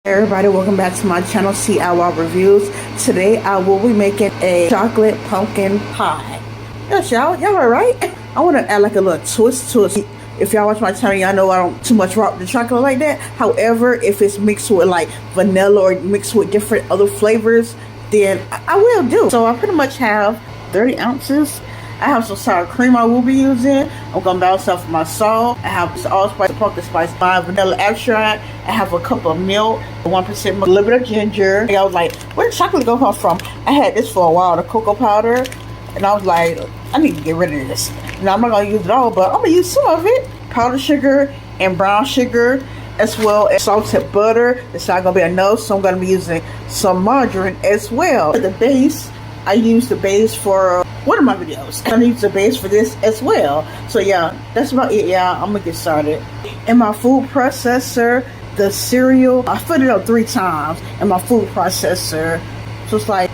Hey everybody, welcome back to my channel, CIY Reviews. Today I will be making a chocolate pumpkin pie. Yes, y'all alright? I want to add like a little twist to it. If y'all watch my channel, y'all know I don't too much rock the chocolate like that. However, if it's mixed with like vanilla or mixed with different other flavors, then I will do. So I pretty much have 30 ounces. I have some sour cream I will be using. I'm going to balance out for my salt. I have allspice, pumpkin spice, vanilla extract. I have a cup of milk, 1% milk, a little bit of ginger. I was like, where did chocolate go from? I had this for a while, the cocoa powder. And I was like, I need to get rid of this. Now, I'm not going to use it all, but I'm going to use some of it. Powdered sugar and brown sugar, as well as salted butter. It's not going to be enough, so I'm going to be using some margarine as well. For the base, I use the base for one of my videos. I use the base for this as well. So yeah, that's about it, y'all. I'm gonna get started. In my food processor, the cereal, I filled it up 3 times in my food processor. So it's like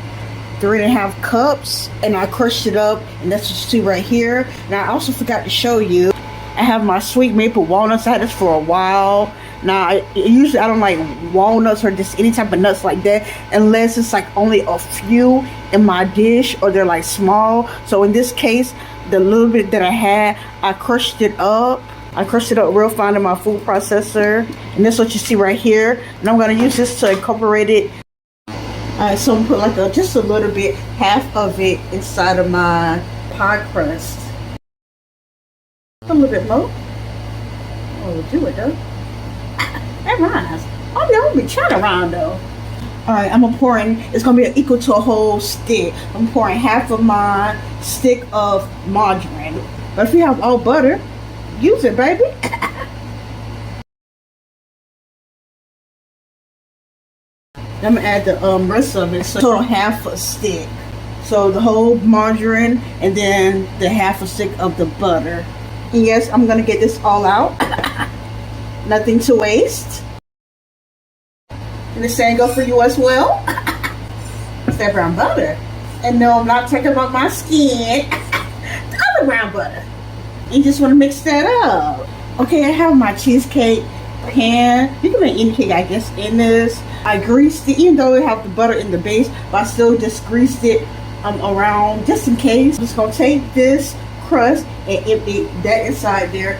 3.5 cups, and I crushed it up, and that's what you see right here. And I also forgot to show you, I have my sweet maple walnuts. I had this for a while. Now, usually I don't like walnuts or just any type of nuts like that unless it's like only a few in my dish or they're like small. So in this case, the little bit that I had, I crushed it up. I crushed it up real fine in my food processor. And that's what you see right here. And I'm going to use this to incorporate it. Alright, so I'm going to put like just a little bit, half of it inside of my pie crust. A little bit more. Oh, we'll do it though. That rhymes. I'll be trying around though. Alright, I'm pouring, it's going to be equal to a whole stick. I'm pouring half of my stick of margarine. But if you have all butter, use it, baby. I'm going to add the rest of it. So total half a stick. So the whole margarine and then the half a stick of the butter. And yes, I'm going to get this all out. Nothing to waste. And the same go for you as well. It's that brown butter. And no, I'm not talking about my skin. The other brown butter. You just want to mix that up. Okay, I have my cheesecake pan. You can make any cake, I guess, in this. I greased it, even though it have the butter in the base, but I still just greased it around just in case. I'm just going to take this crust and empty that inside there.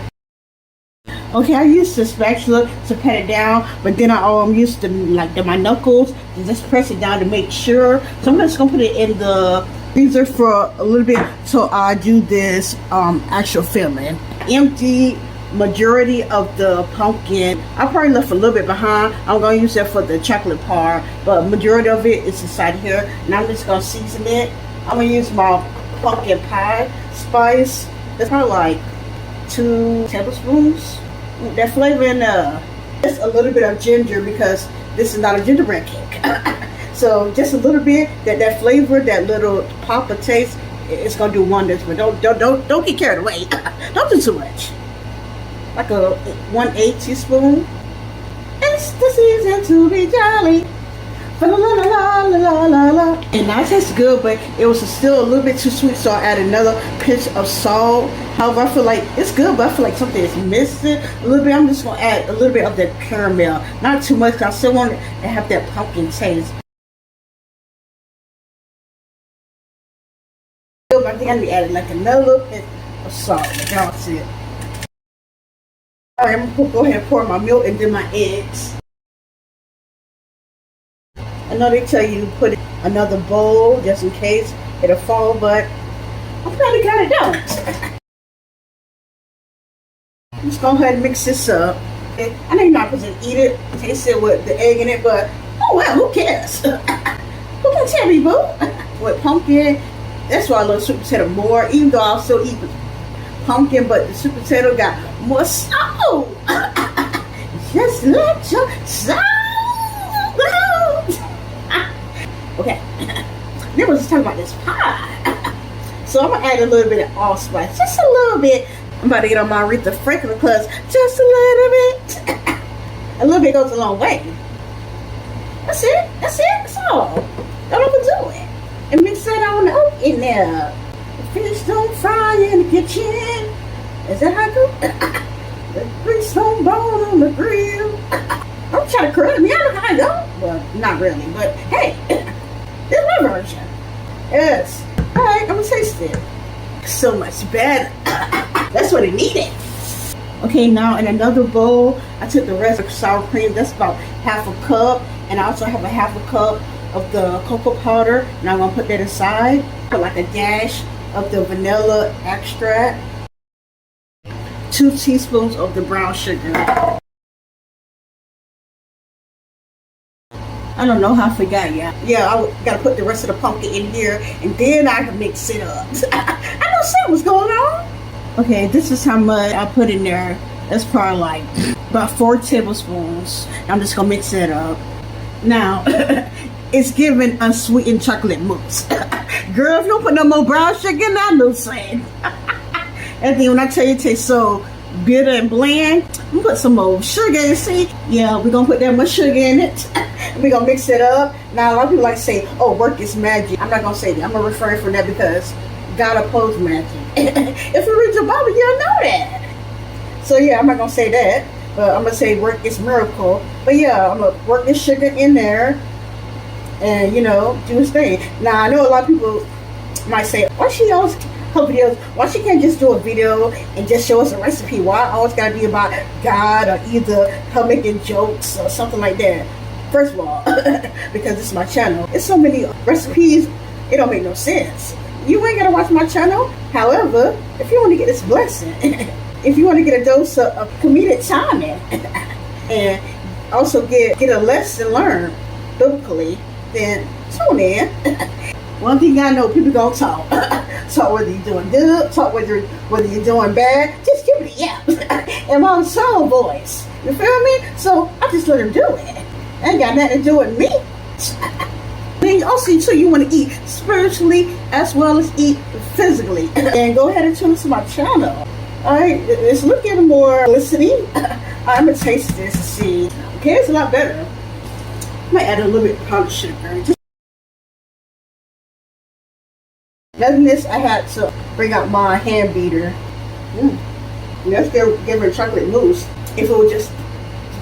Okay, I used the spatula to pat it down, but then I used my knuckles and just press it down to make sure. So I'm just gonna put it in the freezer for a little bit till I do this actual filling. Empty majority of the pumpkin. I probably left a little bit behind. I'm gonna use that for the chocolate part, but majority of it is inside here. And I'm just gonna season it. I'm gonna use my pumpkin pie spice. It's probably like 2 tablespoons. That flavor in just a little bit of ginger because this is not a gingerbread cake. So just a little bit, that flavor, that little pop of taste, it's gonna do wonders. But don't get carried away. Don't do too much. Like a 1/8 teaspoon. It's the season to be jolly. La la la la la la la. And that tastes good, but it was still a little bit too sweet, so I added another pinch of salt. However, I feel like it's good, but I feel like something is missing a little bit. I'm just gonna add a little bit of that caramel, not too much, because I still want to have that pumpkin taste. I think I need to add like another little pinch of salt. Y'all see it. Alright, I'm gonna go ahead and pour my milk and then my eggs. I know they tell you to put another bowl just in case it'll fall, but I'm probably got it done. Just go ahead and mix this up. I know you're not supposed to eat it, taste it with the egg in it, but oh well, who cares? Who can tell me, boo? With pumpkin, that's why I love sweet potato more, even though I'll still eat pumpkin, but the sweet potato got more salt. Just let your soul out. Okay, then we'll just talk about this pie. So I'm gonna add a little bit of allspice, just a little bit. I'm about to get on my Aretha Franklin because just a little bit. A little bit goes a long way. That's it. That's all. Don't overdo it. And mix that on up in there. The fish don't fry in the kitchen. Is that how it goes? The grease don't burn on the grill. I'm trying to correct me. I know how I go. Well, not really, but hey, this is my version. Yes. All right, I'm gonna taste it. So much better. That's what it needed. Okay, now in another bowl, I took the rest of sour cream. That's about half a cup, and I also have a half a cup of the cocoa powder. And I'm gonna put that aside. Put like a dash of the vanilla extract. 2 teaspoons of the brown sugar. I don't know how I forgot, yeah. Yeah, I gotta put the rest of the pumpkin in here, and then I can mix it up. I don't see what's going on. Okay, this is how much I put in there. That's probably like about 4 tablespoons. I'm just gonna mix it up. Now, it's giving unsweetened chocolate mousse. Girl, if you don't put no more brown sugar in that, no saying. And then when I tell you it tastes so bitter and bland, I'm gonna put some more sugar in. See, yeah, we're gonna put that much sugar in it. We're gonna mix it up. Now, a lot of people like to say, oh, work is magic. I'm not gonna say that. I'm gonna refrain from that because God opposed magic. If you read your Bible, you'll know that. So yeah, I'm not gonna say that, but I'm gonna say work is miracle. But yeah, I'm gonna work this sugar in there, and you know, do his thing. Now I know a lot of people might say, why she always her videos? Why she can't just do a video and just show us a recipe? Why it always gotta be about God or either her making jokes or something like that? First of all, because it's my channel, it's so many recipes, it don't make no sense. You ain't gotta watch my channel. However, if you want to get this blessing, if you want to get a dose of comedic timing, and also get a lesson learned biblically, then tune in. One thing I know, people gonna talk. Talk whether you're doing good, talk whether you're doing bad. Just give it a yap. And my soul voice. You feel me? So I just let him do it. Ain't got nothing to do with me. Then also too, you want to eat spiritually as well as eat physically. And go ahead and tune into my channel. Alright, it's looking more glistening. I'm gonna taste this and see. Okay, it's a lot better. I might add a little bit of powdered sugar. After this, I had to bring out my hand beater. Let's give her chocolate mousse. If it was just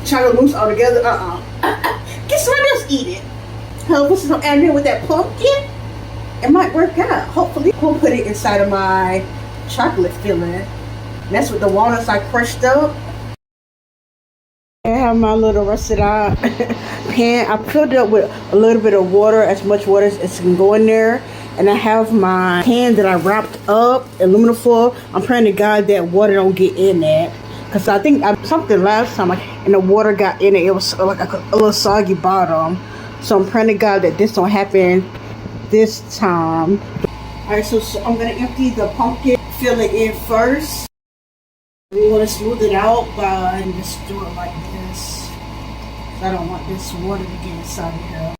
chocolate mousse altogether, Get somebody else eat it. Put some add in with that pumpkin. It might work out. Hopefully, we'll put it inside of my chocolate filling. That's with the walnuts I crushed up. I have my little rusted out pan. I filled it up with a little bit of water, as much water as can go in there. And I have my pan that I wrapped up, aluminum foil. I'm praying to God that water don't get in that. Because I think something last time, and the water got in it. It was like a little soggy bottom. So I'm praying to God that this don't happen this time. Alright, so I'm going to empty the pumpkin filling in first. We want to smooth it out by just do it like this. I don't want this water to get inside of here.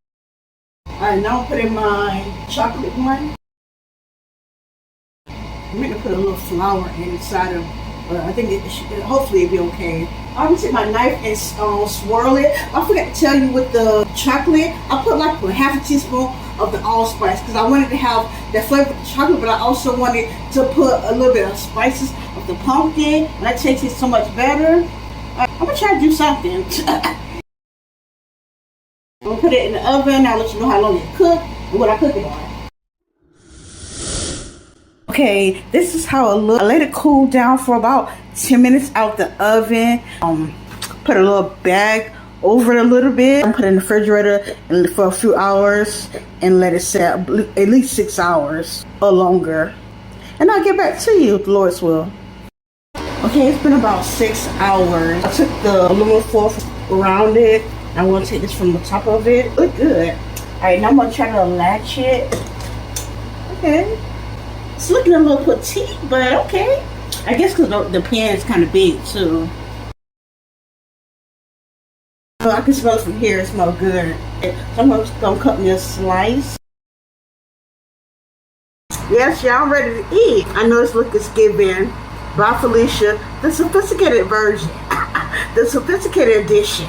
Alright, now I'm putting my chocolate one. I'm going to put a little flour inside of. I think hopefully it'll be okay. I'm going to take my knife and swirl it. I forgot to tell you with the chocolate, I put like half a teaspoon of the allspice because I wanted to have that flavor of the chocolate, but I also wanted to put a little bit of spices of the pumpkin, and that tastes it so much better. I'm going to try to do something. I'm going to put it in the oven. I'll let you know how long it cooked and what I cook it on. Okay, this is how it looks. I let it cool down for about 10 minutes out the oven. Put a little bag over it a little bit. Put it in the refrigerator for a few hours and let it sit at least 6 hours or longer. And I'll get back to you with the Lord's will. Okay, it's been about 6 hours. I took the aluminum foil around it. I'm going to take this from the top of it. Look good. Alright, now I'm going to try to latch it. Okay. It's looking a little petite, but okay. I guess because the pan is kind of big too. So I can smell it from here. It smells good. So I'm just going to cut me a slice. Yes, y'all, I'm ready to eat. I know this look is giving by Felicia, the sophisticated version. The sophisticated edition.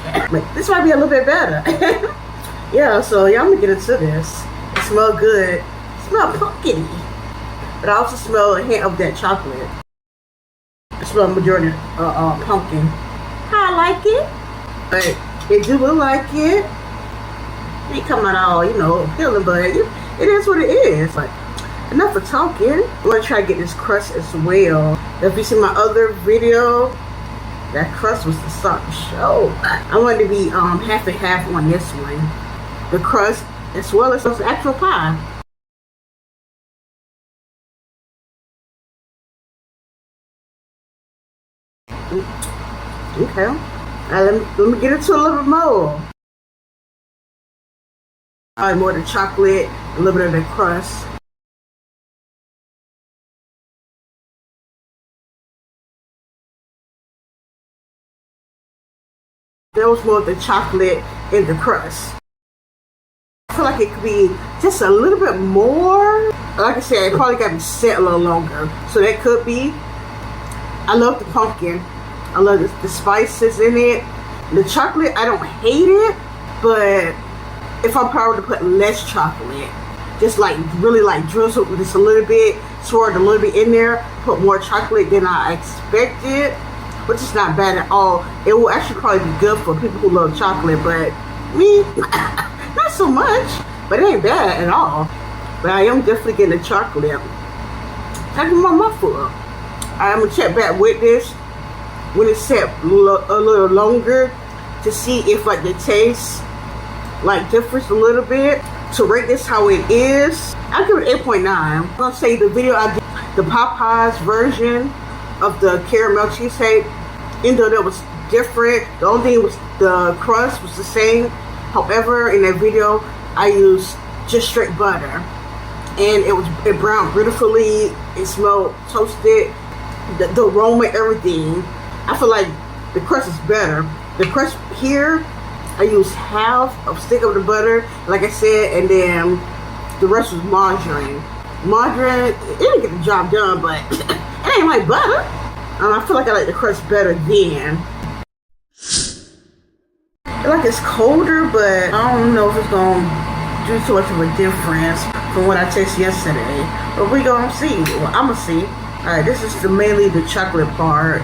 This might be a little bit better. Yeah, so y'all, I'm going to get into this. It smells good. It smells pumpkin-y. But I also smell a hint of that chocolate. I smell a majority of pumpkin. I like it. But It do look like it. It ain't come out all, healing, but it is what it is. But enough of talking. I'm gonna try to get this crust as well. If you see my other video, that crust was the star of the show. I wanted to be half and half on this one. The crust as well as the actual pie. Okay. Let me get into a little bit more. More of the chocolate, a little bit of the crust. There was more of the chocolate in the crust. I feel like it could be just a little bit more. Like I said, it probably got to be set a little longer. So that could be. I love the pumpkin. I love the spices in it. The chocolate, I don't hate it, but if I'm probably to put less chocolate, just like really like drizzle just a little bit, swirl a little bit in there, put more chocolate than I expected, which is not bad at all. It will actually probably be good for people who love chocolate, but me, not so much. But it ain't bad at all. But I am definitely getting the chocolate. Talking about my food. I'm gonna check back with this when it's set a little longer to see if like the taste like differs a little bit. To rate this how it is, I'll give it 8.9. I'm gonna say the video I did, the Popeyes version of the caramel cheesecake, even though that was different, the only thing was the crust was the same. However, in that video I used just straight butter, and it browned beautifully. It smelled toasted. The aroma, everything. I feel like the crust is better. The crust here, I used half a stick of the butter, like I said, and then the rest was margarine. Margarine, it didn't get the job done, but it ain't like butter. I feel like I like the crust better then. I feel like it's colder, but I don't know if it's gonna do too much of a difference from what I tasted yesterday. But we gonna see. Well, I'm gonna see. Alright, this is mainly the chocolate part.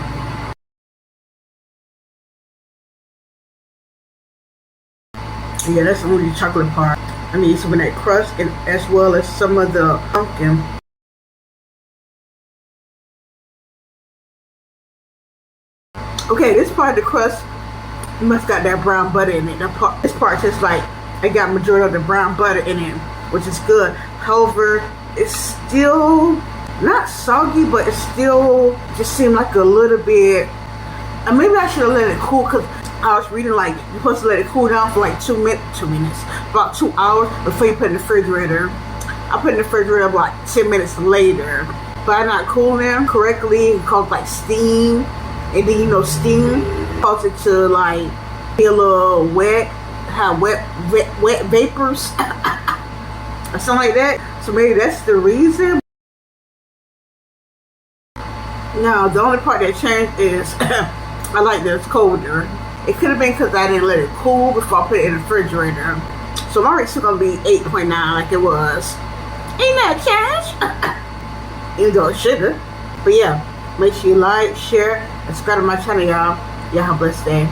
Yeah, that's only the chocolate part. I need some of that crust and as well as some of the pumpkin. Okay, this part of the crust must got that brown butter in it. This part tastes like I got majority of the brown butter in it, which is good. However, it's still not soggy, but it still just seemed like a little bit. Maybe I should have let it cool, because I was reading like you're supposed to let it cool down for like 2 minutes, about 2 hours before you put it in the refrigerator. I put it in the refrigerator about 10 minutes later. By not cooling them correctly, it caused like steam, and then steam causes it to like be a little wet, have wet vapors or something like that. So maybe that's the reason. Now, the only part that changed is I like that it's colder. It could have been because I didn't let it cool before I put it in the refrigerator. So my rate's still going to be 8.9 like it was. Ain't that cash? Even though it's sugar. But yeah, make sure you like, share, and subscribe to my channel, y'all. Y'all have a blessed day.